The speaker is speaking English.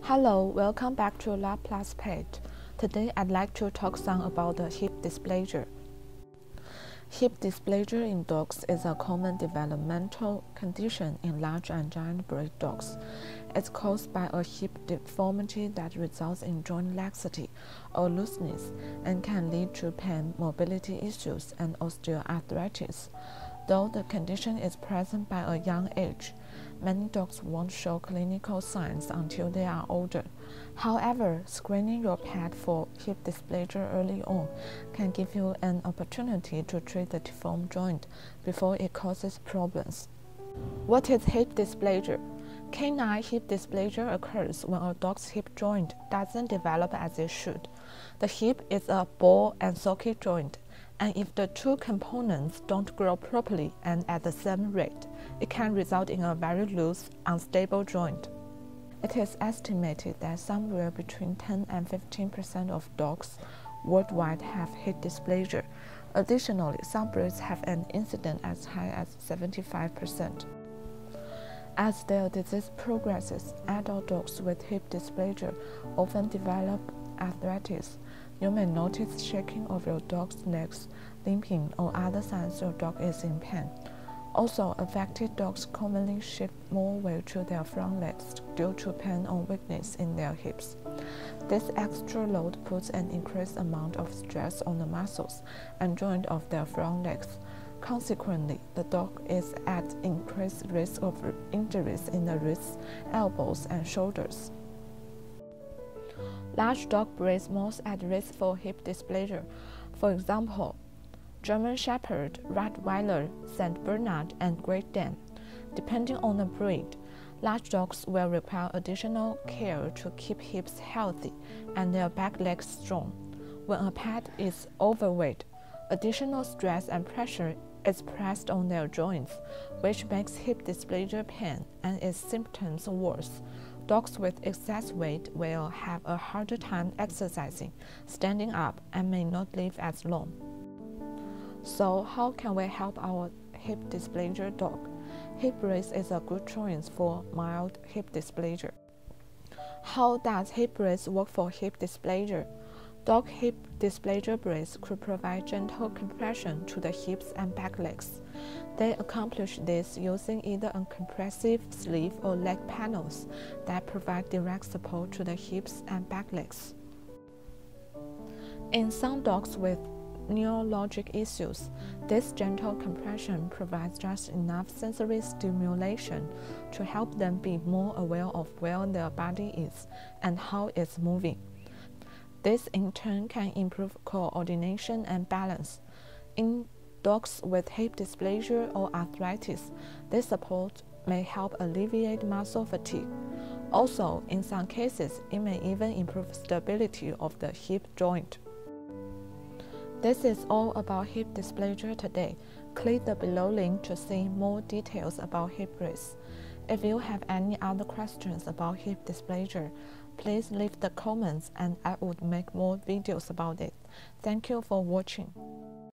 Hello, welcome back to lovepluspet. Today I'd like to talk some about the hip dysplasia. Hip dysplasia in dogs is a common developmental condition in large and giant breed dogs. It's caused by a hip deformity that results in joint laxity or looseness and can lead to pain, mobility issues, and osteoarthritis. Though the condition is present by a young age, many dogs won't show clinical signs until they are older. However, screening your pet for hip dysplasia early on can give you an opportunity to treat the deformed joint before it causes problems. What is hip dysplasia? Canine hip dysplasia occurs when a dog's hip joint doesn't develop as it should. The hip is a ball and socket joint, and if the two components don't grow properly and at the same rate, it can result in a very loose, unstable joint. It is estimated that somewhere between 10 and 15% of dogs worldwide have hip dysplasia. Additionally, some breeds have an incidence as high as 75%. As their disease progresses, adult dogs with hip dysplasia often develop arthritis. You may notice shaking of your dog's legs, limping, or other signs your dog is in pain. Also, affected dogs commonly shift more weight to their front legs due to pain or weakness in their hips. This extra load puts an increased amount of stress on the muscles and joints of their front legs. Consequently, the dog is at increased risk of injuries in the wrists, elbows, and shoulders. Large dog breeds most at risk for hip dysplasia. For example, German Shepherd, Rottweiler, St. Bernard, and Great Dane. Depending on the breed, large dogs will require additional care to keep hips healthy and their back legs strong. When a pet is overweight, additional stress and pressure is pressed on their joints, which makes hip dysplasia pain and its symptoms worse. Dogs with excess weight will have a harder time exercising, standing up, and may not live as long. So, how can we help our hip dysplasia dog? Hip brace is a good choice for mild hip dysplasia. How does hip brace work for hip dysplasia? Dog hip dysplasia brace could provide gentle compression to the hips and back legs. They accomplish this using either a compressive sleeve or leg panels that provide direct support to the hips and back legs. In some dogs with neurologic issues, this gentle compression provides just enough sensory stimulation to help them be more aware of where their body is and how it's moving. This in turn can improve coordination and balance. In dogs with hip dysplasia or arthritis, this support may help alleviate muscle fatigue. Also, in some cases, it may even improve stability of the hip joint. This is all about hip dysplasia today. Click the below link to see more details about hip brace. If you have any other questions about hip dysplasia, please leave the comments and I would make more videos about it. Thank you for watching.